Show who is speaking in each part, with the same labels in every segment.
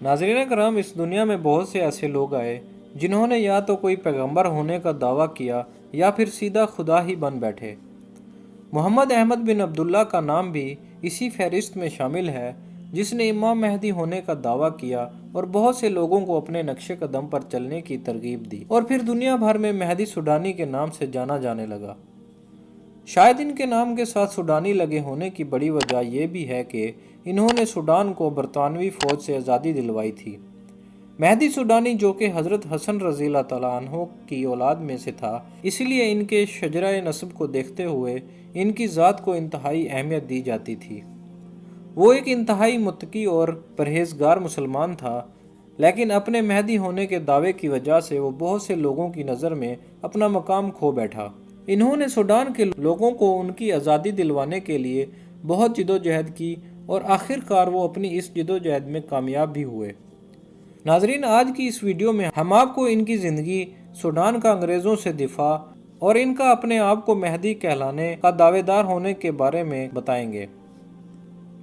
Speaker 1: नाज़रीन करम, इस दुनिया में बहुत से ऐसे लोग आए जिन्होंने या तो कोई पैगंबर होने का दावा किया या फिर सीधा खुदा ही बन बैठे। मोहम्मद अहमद बिन अब्दुल्ला का नाम भी इसी फहरिस्त में शामिल है, जिसने इमाम महदी होने का दावा किया और बहुत से लोगों को अपने नक्शे कदम पर चलने की तरगीब दी और फिर दुनिया भर में महदी सुडानी के नाम से जाना जाने लगा। शायद इनके नाम के साथ सुडानी लगे होने की बड़ी वजह यह भी है कि इन्होंने सूडान को बरतानवी फ़ौज से आज़ादी दिलवाई थी। महदी सुडानी, जो कि हज़रत हसन रज़ी अल्लाह तआला अन्हो की औलाद में से था, इसलिए इनके शजरा नस्ब को देखते हुए इनकी ज़ात को इंतहाई अहमियत दी जाती थी। वो एक इंतहाई मुत्तकी और परहेजगार मुसलमान था, लेकिन अपने महदी होने के दावे की वजह से वो बहुत से लोगों की नज़र में अपना मकाम खो बैठा। इन्होंने सूडान के लोगों को उनकी आज़ादी दिलवाने के लिए बहुत जिदोजहद की और आखिरकार वो अपनी इस जिदोजहद में कामयाब भी हुए। नाजरीन, आज की इस वीडियो में हम आपको इनकी ज़िंदगी, सूडान का अंग्रेज़ों से दिफा और इनका अपने आप को महदी कहलाने का दावेदार होने के बारे में बताएंगे।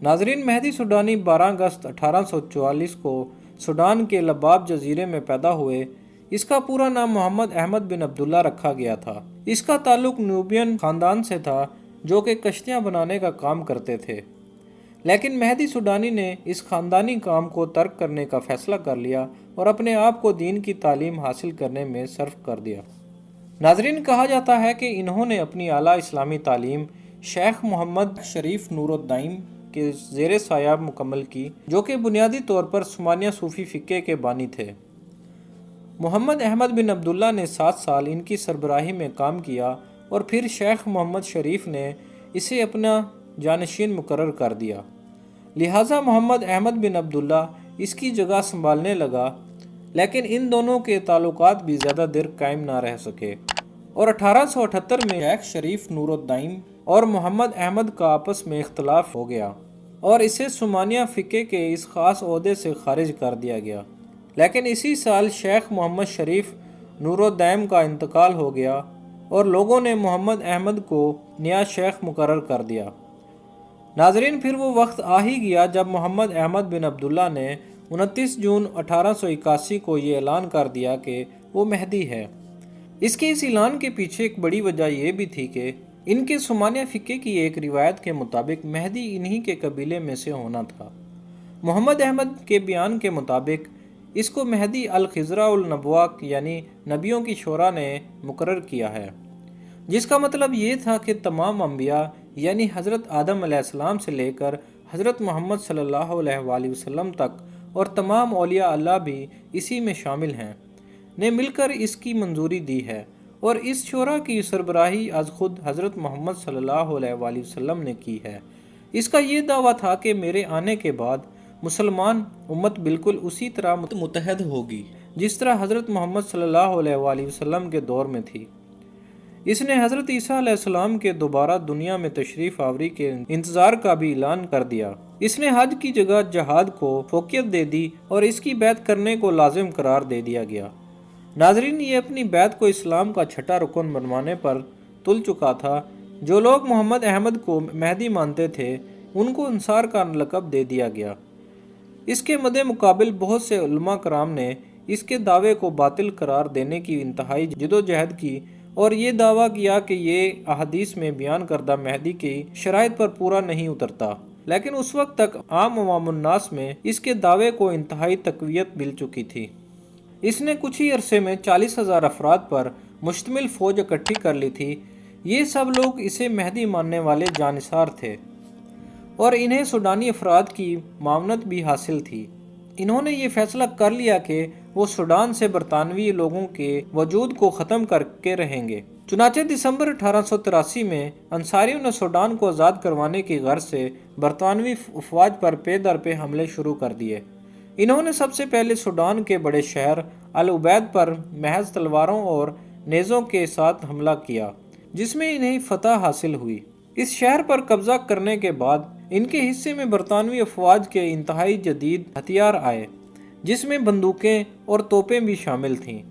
Speaker 1: नाजरीन, महदी सुडानी 12 अगस्त 1844 को सूडान के लबाब जजीरे में पैदा हुए। इसका पूरा नाम मोहम्मद अहमद बिन अब्दुल्ला रखा गया था। इसका ताल्लुक न्यूबियन ख़ानदान से था, जो कि कश्तियाँ बनाने का काम करते थे, लेकिन महदी सुडानी ने इस ख़ानदानी काम को तर्क करने का फ़ैसला कर लिया और अपने आप को दीन की तालीम हासिल करने में सर्फ कर दिया। नाजरीन, कहा जाता है कि इन्होंने अपनी आला इस्लामी तालीम शेख मोहम्मद शरीफ नूरुद्दीन के ज़ेरे साया मुकम्मल की, जो कि बुनियादी तौर पर उस्मानिया सूफ़ी फ़िक़े के बानी थे। मोहम्मद अहमद बिन अब्दुल्ला ने 7 साल इनकी सरबराही में काम किया और फिर शेख मोहम्मद शरीफ ने इसे अपना जानशीन मुकर्रर कर दिया। लिहाजा मोहम्मद अहमद बिन अब्दुल्ला इसकी जगह संभालने लगा, लेकिन इन दोनों के ताल्लुकात भी ज़्यादा देर कायम ना रह सके और 1878 में शेख शरीफ नूरुद्दीन और मोहम्मद अहमद का आपस में इख्तलाफ हो गया और इसे उस्मानिया फ़िक़े के इस ख़ास ओहदे से खारिज कर दिया गया। लेकिन इसी साल शेख मोहम्मद शरीफ नूरुद्दीन का इंतकाल हो गया और लोगों ने मोहम्मद अहमद को नया शेख मुकर्रर कर दिया। नाजरीन, फिर वो वक्त आ ही गया जब मोहम्मद अहमद बिन अब्दुल्ला ने 29 जून 1881 को ये ऐलान कर दिया कि वो महदी है। इसके इस ऐलान के पीछे एक बड़ी वजह यह भी थी कि इनके उस्मानिया फ़िक़े की एक रिवायत के मुताबिक महदी इन्हीं के कबीले में से होना था। मोहम्मद अहमद के बयान के मुताबिक इसको महदी अल-खिज़रा उल नबवा यानी नबियों की शोरा ने मुकर्रर किया है, जिसका मतलब ये था कि तमाम अंबिया यानी हज़रत आदम अलैहिस्सलाम से लेकर हज़रत मोहम्मद सल्लल्लाहु अलैहि वसल्लम तक और तमाम औलिया अल्लाह भी इसी में शामिल हैं, ने मिलकर इसकी मंजूरी दी है और इस शोरा की सरबराही आज खुद हज़रत मोहम्मद सल्लल्लाहु अलैहि वसल्लम ने की है। इसका ये दावा था कि मेरे आने के बाद मुसलमान उम्मत बिल्कुल उसी तरह मुत्तहद होगी जिस तरह हज़रत मोहम्मद सल्लल्लाहु अलैहि वसल्लम के दौर में थी। इसने हज़रत ईसा अलैहिस्सलाम के दोबारा दुनिया में तशरीफ़ आवरी के इंतज़ार का भी ऐलान कर दिया। इसने हज की जगह जहाद को फोकियत दे दी और इसकी बैत करने को लाजिम करार दे दिया गया। नाजरीन, ये अपनी बैत को इस्लाम का छठा रुकन बनवाने पर तुल चुका था। जो लोग मोहम्मद अहमद को महदी मानते थे, उनको अंसार का लक़ब दे दिया गया। इसके मद्दे मुकाबिल बहुत से उलमा कराम ने इसके दावे को बातिल करार देने की इंतहाई जिदोजहद की और ये दावा किया कि ये अहादीस में बयान करदा महदी की शराइत पर पूरा नहीं उतरता। लेकिन उस वक्त तक आम अवामुन्नास में इसके दावे को इंतहाई तक़वियत मिल चुकी थी। इसने कुछ ही अरसे में 40,000 अफराद पर मुश्तमिल फ़ौज इकट्ठी कर ली थी। ये सब लोग इसे महदी मानने वाले जानिसार थे और इन्हें सूडानी अफराद की मावनत भी हासिल थी। इन्होंने ये फैसला कर लिया कि वो सूडान से बरतानवी लोगों के वजूद को ख़त्म करके रहेंगे। चुनाचे दिसंबर 1883 में अंसारियों ने सूडान को आज़ाद करवाने की गर्ज से बरतानवी अफवाज पर पे दर पे हमले शुरू कर दिए। इन्होंने सबसे पहले सूडान के बड़े शहर अल उबैद पर महज तलवारों और नेज़ों के साथ हमला किया, जिसमें इन्हें फतह हासिल हुई। इस शहर पर कब्जा करने के बाद इनके हिस्से में बरतानवी अफवाज के इंतहाई जदीद हथियार आए, जिसमें बंदूकें और तोपें भी शामिल थीं।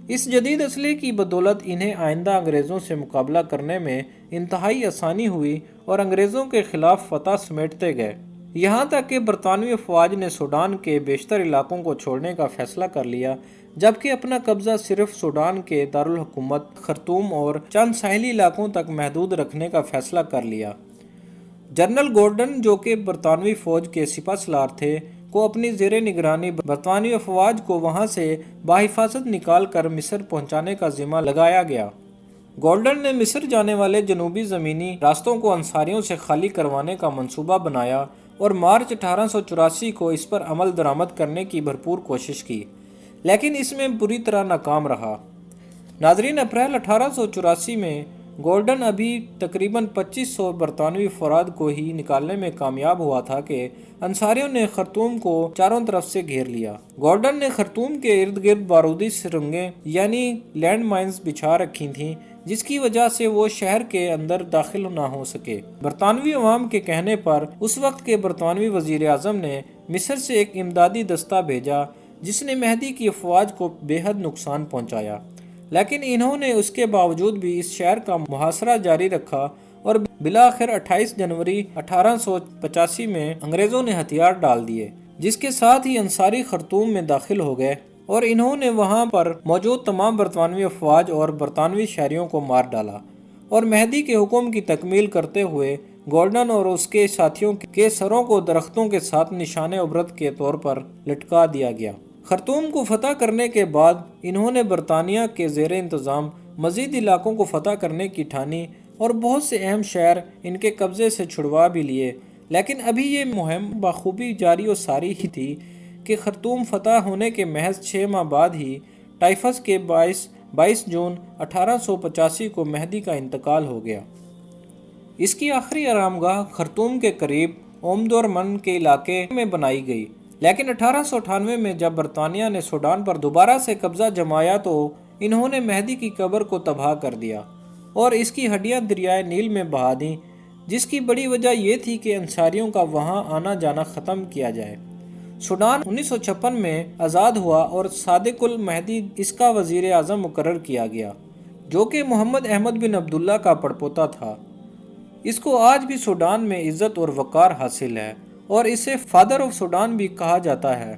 Speaker 1: इस जदीद असले की बदौलत इन्हें आइंदा अंग्रेज़ों से मुकाबला करने में इंतहाई आसानी हुई और अंग्रेज़ों के ख़िलाफ़ फतह समेटते गए। یہاں تک کہ برطانوی افواج نے سوڈان کے بیشتر علاقوں کو چھوڑنے کا فیصلہ کر لیا، جبکہ اپنا قبضہ صرف سوڈان کے دارالحکومت خرطوم اور چند ساحلی علاقوں تک محدود رکھنے کا فیصلہ کر لیا۔ جنرل گورڈن، جو کہ برطانوی فوج کے سپہ سالار تھے، کو اپنی زیر نگرانی برطانوی افواج کو وہاں سے بحفاظت نکال کر مصر پہنچانے کا ذمہ لگایا گیا۔ گورڈن نے مصر جانے والے جنوبی زمینی راستوں کو انصاریوں سے خالی کروانے کا منصوبہ بنایا اور مارچ 1884 کو اس پر عمل درآمد کرنے کی بھرپور کوشش کی، لیکن اس میں بری طرح ناکام رہا۔ ناظرین، اپریل 1884 میں گورڈن ابھی تقریباً 2500 برطانوی افراد کو ہی نکالنے میں کامیاب ہوا تھا کہ انصاریوں نے خرطوم کو چاروں طرف سے گھیر لیا۔ گورڈن نے خرطوم کے ارد گرد بارودی سرنگیں یعنی لینڈ مائنز بچھا رکھی تھیں، جس کی وجہ سے وہ شہر کے اندر داخل نہ ہو سکے۔ برطانوی عوام کے کہنے پر اس وقت کے برطانوی وزیر اعظم نے مصر سے ایک امدادی دستہ بھیجا، جس نے مہدی کی افواج کو بے حد نقصان پہنچایا، لیکن انہوں نے اس کے باوجود بھی اس شہر کا محاصرہ جاری رکھا اور بالآخر 28 جنوری 1885 میں انگریزوں نے ہتھیار ڈال دیے، جس کے ساتھ ہی انصاری خرطوم میں داخل ہو گئے اور انہوں نے وہاں پر موجود تمام برطانوی افواج اور برطانوی شہریوں کو مار ڈالا، اور مہدی کے حکم کی تکمیل کرتے ہوئے گورڈن اور اس کے ساتھیوں کے سروں کو درختوں کے ساتھ نشان عبرت کے طور پر لٹکا دیا گیا۔ خرطوم کو فتح کرنے کے بعد انہوں نے برطانیہ کے زیر انتظام مزید علاقوں کو فتح کرنے کی ٹھانی اور بہت سے اہم شہر ان کے قبضے سے چھڑوا بھی لیے، لیکن ابھی یہ مہم بخوبی جاری و ساری ہی تھی کہ خرطوم فتح ہونے کے محض 6 ماہ بعد ہی ٹائفس کے 22 جون 1885 کو مہدی کا انتقال ہو گیا۔ اس کی آخری آرامگاہ خرطوم کے قریب اومدورمن کے علاقے میں بنائی گئی، لیکن 1898 میں جب برطانیہ نے سوڈان پر دوبارہ سے قبضہ جمایا تو انہوں نے مہدی کی قبر کو تباہ کر دیا اور اس کی ہڈیاں دریائے نیل میں بہا دیں، جس کی بڑی وجہ یہ تھی کہ انصاریوں کا وہاں آنا جانا ختم کیا جائے۔ سوڈان 1956 میں آزاد ہوا اور صادق المہدی اس کا وزیر اعظم مقرر کیا گیا، جو کہ محمد احمد بن عبداللہ کا پڑپوتا تھا۔ اس کو آج بھی سوڈان میں عزت اور وقار حاصل ہے اور اسے فادر آف سوڈان بھی کہا جاتا ہے۔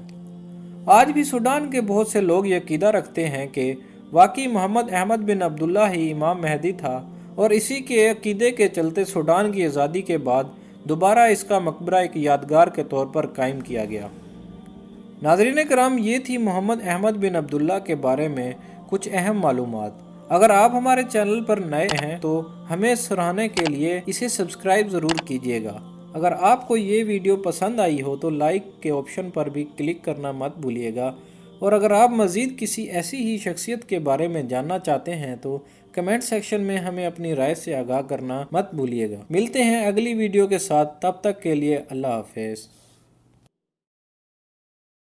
Speaker 1: آج بھی سوڈان کے بہت سے لوگ یہ عقیدہ رکھتے ہیں کہ واقعی محمد احمد بن عبداللہ ہی امام مہدی تھا، اور اسی کے عقیدے کے چلتے سوڈان کی آزادی کے بعد دوبارہ اس کا مقبرہ ایک یادگار کے طور پر قائم کیا گیا۔ ناظرین کرام، یہ تھی محمد احمد بن عبداللہ کے بارے میں کچھ اہم معلومات۔ اگر آپ ہمارے چینل پر نئے ہیں تو ہمیں سراہنے کے لیے اسے سبسکرائب ضرور کیجیے گا۔ اگر آپ کو یہ ویڈیو پسند آئی ہو تو لائک کے آپشن پر بھی کلک کرنا مت بھولیے گا، اور اگر آپ مزید کسی ایسی ہی شخصیت کے بارے میں جاننا چاہتے ہیں تو کمنٹ سیکشن میں ہمیں اپنی رائے سے آگاہ کرنا مت بھولیے گا۔ ملتے ہیں اگلی ویڈیو کے ساتھ، تب تک کے لیے اللہ حافظ۔